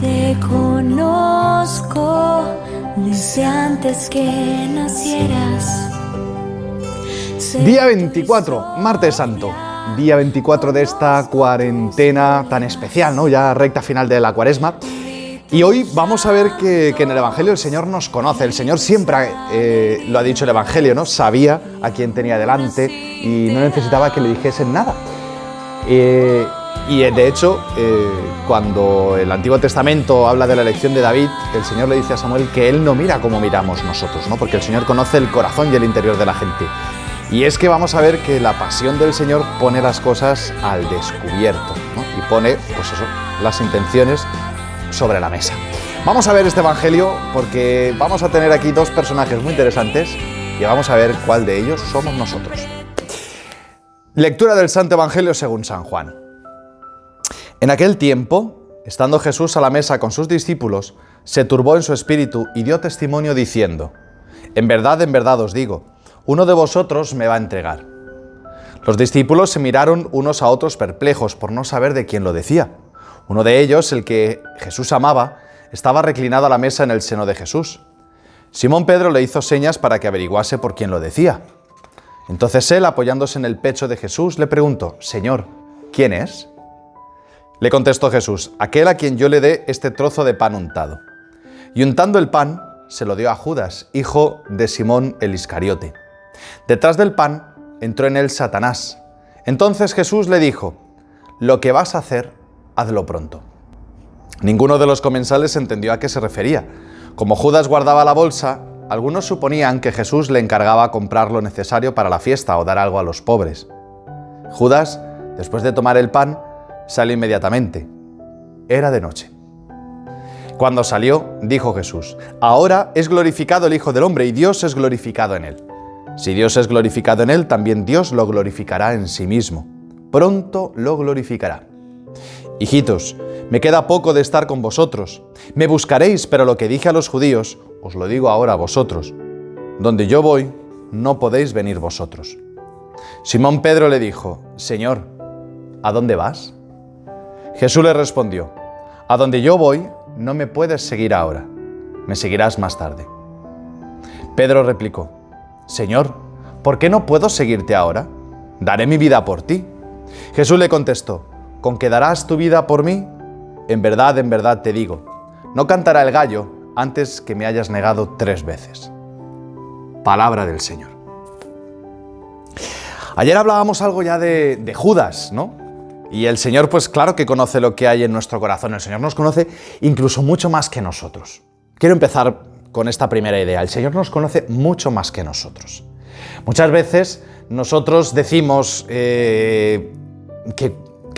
Te conozco desde antes que nacieras. Día 24, martes santo. Día 24 de esta cuarentena tan especial, ¿no? Ya recta final de la cuaresma. Y hoy vamos a ver que en el Evangelio el Señor nos conoce. El Señor siempre, lo ha dicho el Evangelio, ¿no? Sabía a quién tenía delante y no necesitaba que le dijesen nada. Y de hecho, cuando el Antiguo Testamento habla de la elección de David, el Señor le dice a Samuel que Él no mira como miramos nosotros, ¿no? Porque el Señor conoce el corazón y el interior de la gente. Y es que vamos a ver que la pasión del Señor pone las cosas al descubierto, ¿no? Y pone, pues eso, las intenciones sobre la mesa. Vamos a ver este Evangelio porque vamos a tener aquí dos personajes muy interesantes y vamos a ver cuál de ellos somos nosotros. Lectura del Santo Evangelio según San Juan. En aquel tiempo, estando Jesús a la mesa con sus discípulos, se turbó en su espíritu y dio testimonio diciendo: en verdad os digo, uno de vosotros me va a entregar. Los discípulos se miraron unos a otros perplejos por no saber de quién lo decía. Uno de ellos, el que Jesús amaba, estaba reclinado a la mesa en el seno de Jesús. Simón Pedro le hizo señas para que averiguase por quién lo decía. Entonces él, apoyándose en el pecho de Jesús, le preguntó: Señor, ¿quién es? Le contestó Jesús: aquel a quien yo le dé este trozo de pan untado. Y untando el pan, se lo dio a Judas, hijo de Simón el Iscariote. Detrás del pan entró en él Satanás. Entonces Jesús le dijo: lo que vas a hacer, hazlo pronto. Ninguno de los comensales entendió a qué se refería. Como Judas guardaba la bolsa, algunos suponían que Jesús le encargaba comprar lo necesario para la fiesta o dar algo a los pobres. Judas, después de tomar el pan, salió inmediatamente. Era de noche. Cuando salió, dijo Jesús: ahora es glorificado el Hijo del Hombre y Dios es glorificado en él. Si Dios es glorificado en él, también Dios lo glorificará en sí mismo. Pronto lo glorificará. Hijitos, me queda poco de estar con vosotros. Me buscaréis, pero lo que dije a los judíos, os lo digo ahora a vosotros. Donde yo voy, no podéis venir vosotros. Simón Pedro le dijo: Señor, ¿a dónde vas? Jesús le respondió: a donde yo voy, no me puedes seguir ahora. Me seguirás más tarde. Pedro replicó: Señor, ¿por qué no puedo seguirte ahora? Daré mi vida por ti. Jesús le contestó: ¿con que darás tu vida por mí? En verdad te digo, no cantará el gallo antes que me hayas negado 3 veces. Palabra del Señor. Ayer hablábamos algo ya de Judas, ¿no? Y el Señor, pues claro que conoce lo que hay en nuestro corazón. El Señor nos conoce incluso mucho más que nosotros. Quiero empezar con esta primera idea. El Señor nos conoce mucho más que nosotros. Muchas veces nosotros decimos que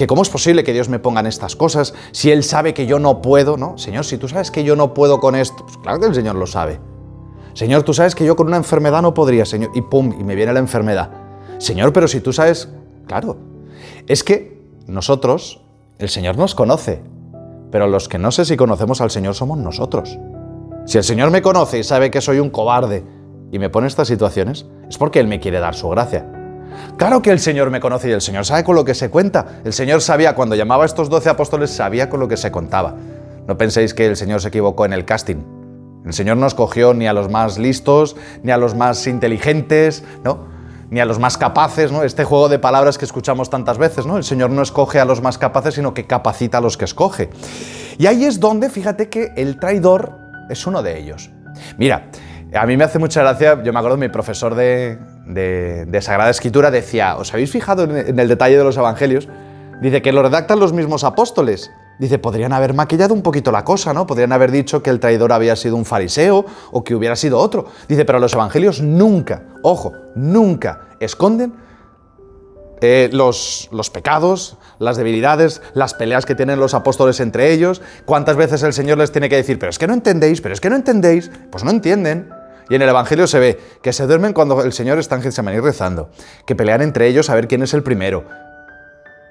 cómo es posible que Dios me ponga en estas cosas si Él sabe que yo no puedo, ¿no? Señor, si tú sabes que yo no puedo con esto, pues claro que el Señor lo sabe. Señor, tú sabes que yo con una enfermedad no podría, Señor, y pum, y me viene la enfermedad. Señor, pero si tú sabes, claro, es que nosotros, el Señor nos conoce, pero los que no sé si conocemos al Señor somos nosotros. Si el Señor me conoce y sabe que soy un cobarde y me pone estas situaciones, es porque Él me quiere dar su gracia. Claro que el Señor me conoce y el Señor sabe con lo que se cuenta. El Señor sabía, cuando llamaba a estos 12 apóstoles, sabía con lo que se contaba. No penséis que el Señor se equivocó en el casting. El Señor no escogió ni a los más listos, ni a los más inteligentes, ¿no? Ni a los más capaces, ¿no? Este juego de palabras que escuchamos tantas veces, ¿no? El Señor no escoge a los más capaces, sino que capacita a los que escoge. Y ahí es donde, fíjate que el traidor es uno de ellos. Mira, a mí me hace mucha gracia, yo me acuerdo, mi profesor de Sagrada Escritura decía: ¿os habéis fijado en el detalle de los evangelios? Dice que lo redactan los mismos apóstoles. Dice, podrían haber maquillado un poquito la cosa, ¿no? Podrían haber dicho que el traidor había sido un fariseo o que hubiera sido otro. Dice, pero los evangelios nunca, ojo, nunca esconden los pecados, las debilidades, las peleas que tienen los apóstoles entre ellos. ¿Cuántas veces el Señor les tiene que decir, pero es que no entendéis, pero es que no entendéis? Pues no entienden. Y en el Evangelio se ve que se duermen cuando el Señor está en Getsemaní rezando, que pelean entre ellos a ver quién es el primero.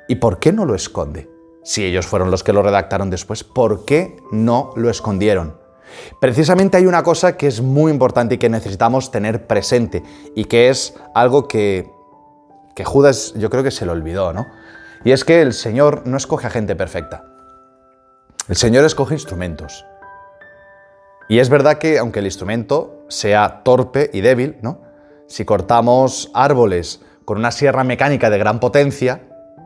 ¿Y por qué no lo esconde? Si ellos fueron los que lo redactaron después, ¿por qué no lo escondieron? Precisamente hay una cosa que es muy importante y que necesitamos tener presente y que es algo que Judas yo creo que se le olvidó, ¿no? Y es que el Señor no escoge a gente perfecta. El Señor escoge instrumentos. Y es verdad que, aunque el instrumento sea torpe y débil, ¿no? Si cortamos árboles con una sierra mecánica de gran potencia,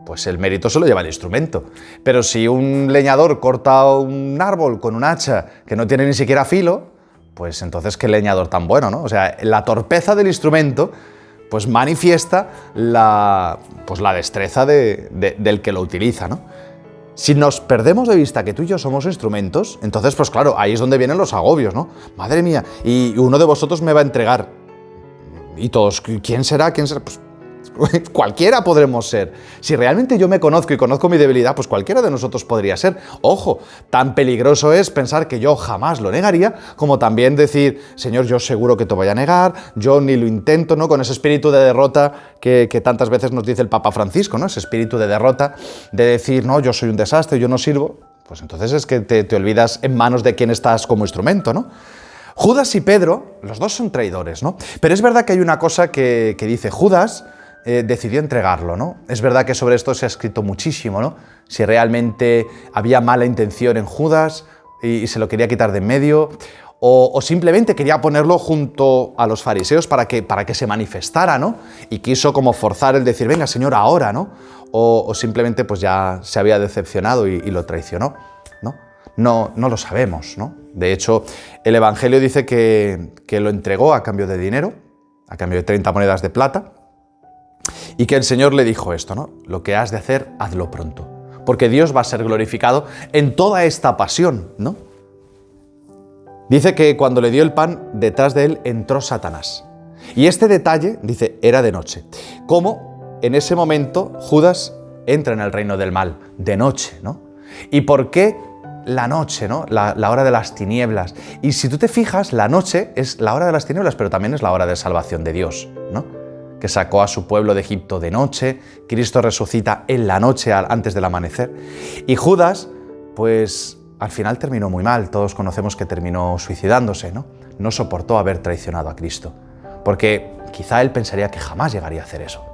pues el mérito se lo lleva el instrumento. Pero si un leñador corta un árbol con un hacha que no tiene ni siquiera filo, pues entonces qué leñador tan bueno, ¿no? O sea, la torpeza del instrumento pues manifiesta la destreza del que lo utiliza, ¿no? Si nos perdemos de vista que tú y yo somos instrumentos, entonces, pues claro, ahí es donde vienen los agobios, ¿no? Madre mía, y uno de vosotros me va a entregar. Y todos, ¿quién será? ¿Quién será? Pues cualquiera podremos ser. Si realmente yo me conozco y conozco mi debilidad, pues cualquiera de nosotros podría ser. Ojo, tan peligroso es pensar que yo jamás lo negaría, como también decir, Señor, yo seguro que te voy a negar, yo ni lo intento, ¿no? Con ese espíritu de derrota que tantas veces nos dice el Papa Francisco, ¿no? Ese espíritu de derrota, de decir, no, yo soy un desastre, yo no sirvo. Pues entonces es que te olvidas en manos de quién estás como instrumento, ¿no? Judas y Pedro, los dos son traidores, ¿no? Pero es verdad que hay una cosa que dice Judas, decidió entregarlo, ¿no? Es verdad que sobre esto se ha escrito muchísimo, ¿no? Si realmente había mala intención en Judas y se lo quería quitar de en medio, o simplemente quería ponerlo junto a los fariseos para que se manifestara, ¿no? Y quiso como forzar el decir, venga, Señor, ahora, ¿no? O simplemente pues ya se había decepcionado y lo traicionó, ¿no? No lo sabemos, ¿no? De hecho, el Evangelio dice que lo entregó a cambio de dinero, a cambio de 30 monedas de plata, y que el Señor le dijo esto, ¿no? Lo que has de hacer, hazlo pronto, porque Dios va a ser glorificado en toda esta pasión, ¿no? Dice que cuando le dio el pan, detrás de él entró Satanás. Y este detalle, dice, era de noche. Cómo en ese momento Judas entra en el reino del mal, de noche, ¿no? ¿Y por qué la noche, ¿no? La hora de las tinieblas. Y si tú te fijas, la noche es la hora de las tinieblas, pero también es la hora de salvación de Dios, ¿no? Que sacó a su pueblo de Egipto de noche, Cristo resucita en la noche antes del amanecer. Y Judas, pues al final terminó muy mal, todos conocemos que terminó suicidándose, ¿no? No soportó haber traicionado a Cristo, porque quizá él pensaría que jamás llegaría a hacer eso.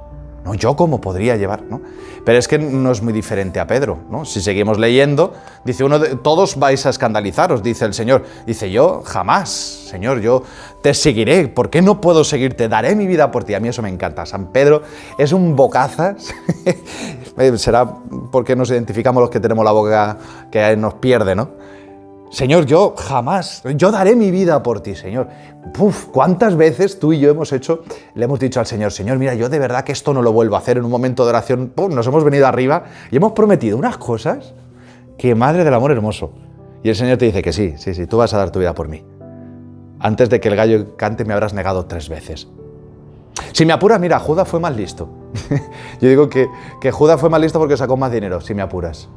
¿No? ¿Yo cómo podría llevar? ¿No? Pero es que no es muy diferente a Pedro, ¿no? Si seguimos leyendo, dice todos vais a escandalizaros, dice el Señor. Dice, yo jamás, Señor, yo te seguiré. ¿Por qué no puedo seguirte? Daré mi vida por ti. A mí eso me encanta. San Pedro es un bocazas. Será porque nos identificamos los que tenemos la boca que nos pierde, ¿no? Señor, yo jamás, yo daré mi vida por ti, Señor. Puf, ¿cuántas veces tú y yo le hemos dicho al Señor, Señor, mira, yo de verdad que esto no lo vuelvo a hacer en un momento de oración, puf, nos hemos venido arriba y hemos prometido unas cosas que madre del amor hermoso. Y el Señor te dice que sí, tú vas a dar tu vida por mí. Antes de que el gallo cante me habrás negado 3 veces. Si me apuras, mira, Judas fue más listo. Yo digo que Judas fue más listo porque sacó más dinero, si me apuras.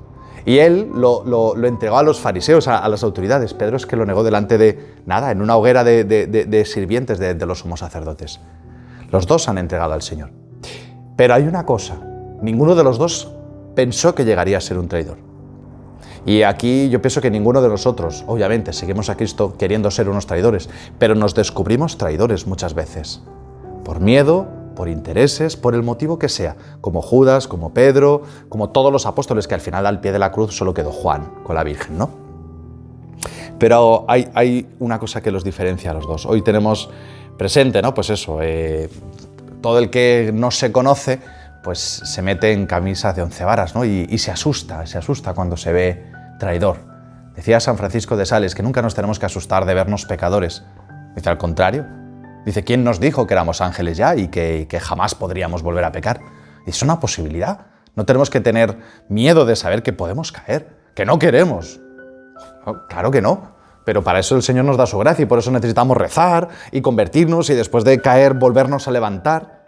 Y él lo entregó a los fariseos, a las autoridades. Pedro es que lo negó delante de, en una hoguera de sirvientes de los sumos sacerdotes. Los dos han entregado al Señor. Pero hay una cosa, ninguno de los dos pensó que llegaría a ser un traidor. Y aquí yo pienso que ninguno de nosotros, obviamente, seguimos a Cristo queriendo ser unos traidores, pero nos descubrimos traidores muchas veces. Por miedo, por intereses, por el motivo que sea, como Judas, como Pedro, como todos los apóstoles, que al final al pie de la cruz solo quedó Juan con la Virgen, ¿no? Pero hay una cosa que los diferencia a los dos. Hoy tenemos presente, ¿no? Pues eso, todo el que no se conoce, pues se mete en camisa de 11 varas, ¿no? Y se asusta cuando se ve traidor. Decía San Francisco de Sales que nunca nos tenemos que asustar de vernos pecadores. Dice, al contrario. Dice, ¿quién nos dijo que éramos ángeles ya y que jamás podríamos volver a pecar? Es una posibilidad. No tenemos que tener miedo de saber que podemos caer, que no queremos. Claro que no, pero para eso el Señor nos da su gracia y por eso necesitamos rezar y convertirnos y después de caer volvernos a levantar.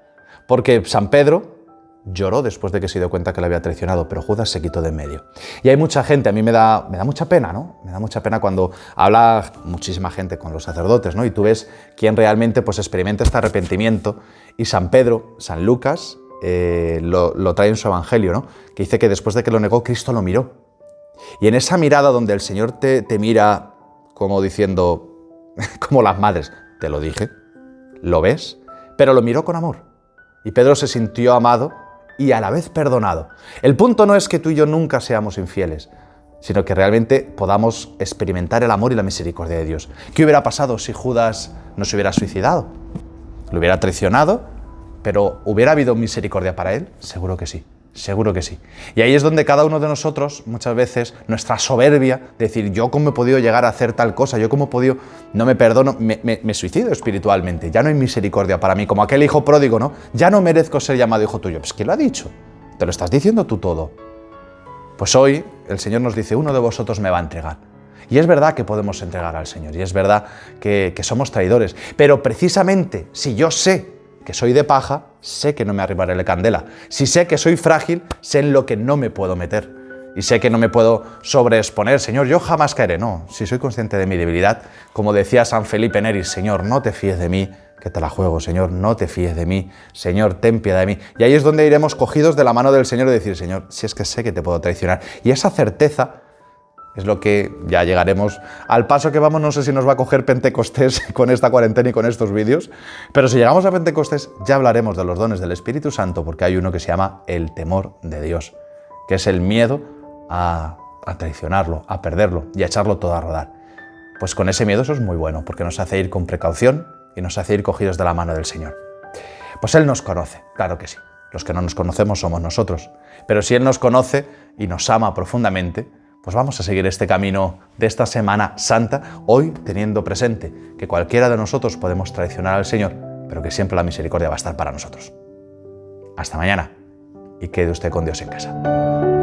Porque San Pedro lloró después de que se dio cuenta que le había traicionado, pero Judas se quitó de en medio. Y hay mucha gente, a mí me da mucha pena, ¿no? Me da mucha pena cuando habla muchísima gente con los sacerdotes, ¿no? Y tú ves quién realmente pues experimenta este arrepentimiento. Y San Pedro, San Lucas, lo trae en su Evangelio, ¿no? Que dice que después de que lo negó, Cristo lo miró. Y en esa mirada donde el Señor te mira como diciendo, como las madres, te lo dije, ¿lo ves? Pero lo miró con amor. Y Pedro se sintió amado y a la vez perdonado. El punto no es que tú y yo nunca seamos infieles. sino que realmente podamos experimentar el amor y la misericordia de Dios. ¿Qué hubiera pasado si Judas no se hubiera suicidado? ¿Lo hubiera traicionado? ¿Pero hubiera habido misericordia para él? Seguro que sí. Seguro que sí. Y ahí es donde cada uno de nosotros, muchas veces, nuestra soberbia, decir, yo cómo he podido llegar a hacer tal cosa, yo cómo he podido, no me perdono, me suicido espiritualmente, ya no hay misericordia para mí, como aquel hijo pródigo, ¿no? Ya no merezco ser llamado hijo tuyo. Pues ¿quién lo ha dicho? Te lo estás diciendo tú todo. Pues hoy el Señor nos dice, uno de vosotros me va a entregar. Y es verdad que podemos entregar al Señor, y es verdad que somos traidores, pero precisamente si yo sé que soy de paja, sé que no me arribaré la candela. Si sé que soy frágil, sé en lo que no me puedo meter. Y sé que no me puedo sobreexponer. Señor, yo jamás caeré. No, si soy consciente de mi debilidad, como decía San Felipe Neri, Señor, no te fíes de mí, que te la juego. Señor, no te fíes de mí. Señor, ten piedad de mí. Y ahí es donde iremos cogidos de la mano del Señor y decir, Señor, si es que sé que te puedo traicionar. Y esa certeza es lo que ya llegaremos al paso que vamos. No sé si nos va a coger Pentecostés con esta cuarentena y con estos vídeos, pero si llegamos a Pentecostés ya hablaremos de los dones del Espíritu Santo, porque hay uno que se llama el temor de Dios, que es el miedo a traicionarlo, a perderlo y a echarlo todo a rodar. Pues con ese miedo eso es muy bueno, porque nos hace ir con precaución y nos hace ir cogidos de la mano del Señor. Pues Él nos conoce, claro que sí. Los que no nos conocemos somos nosotros, pero si Él nos conoce y nos ama profundamente, pues vamos a seguir este camino de esta Semana Santa, hoy teniendo presente que cualquiera de nosotros podemos traicionar al Señor, pero que siempre la misericordia va a estar para nosotros. Hasta mañana y quede usted con Dios en casa.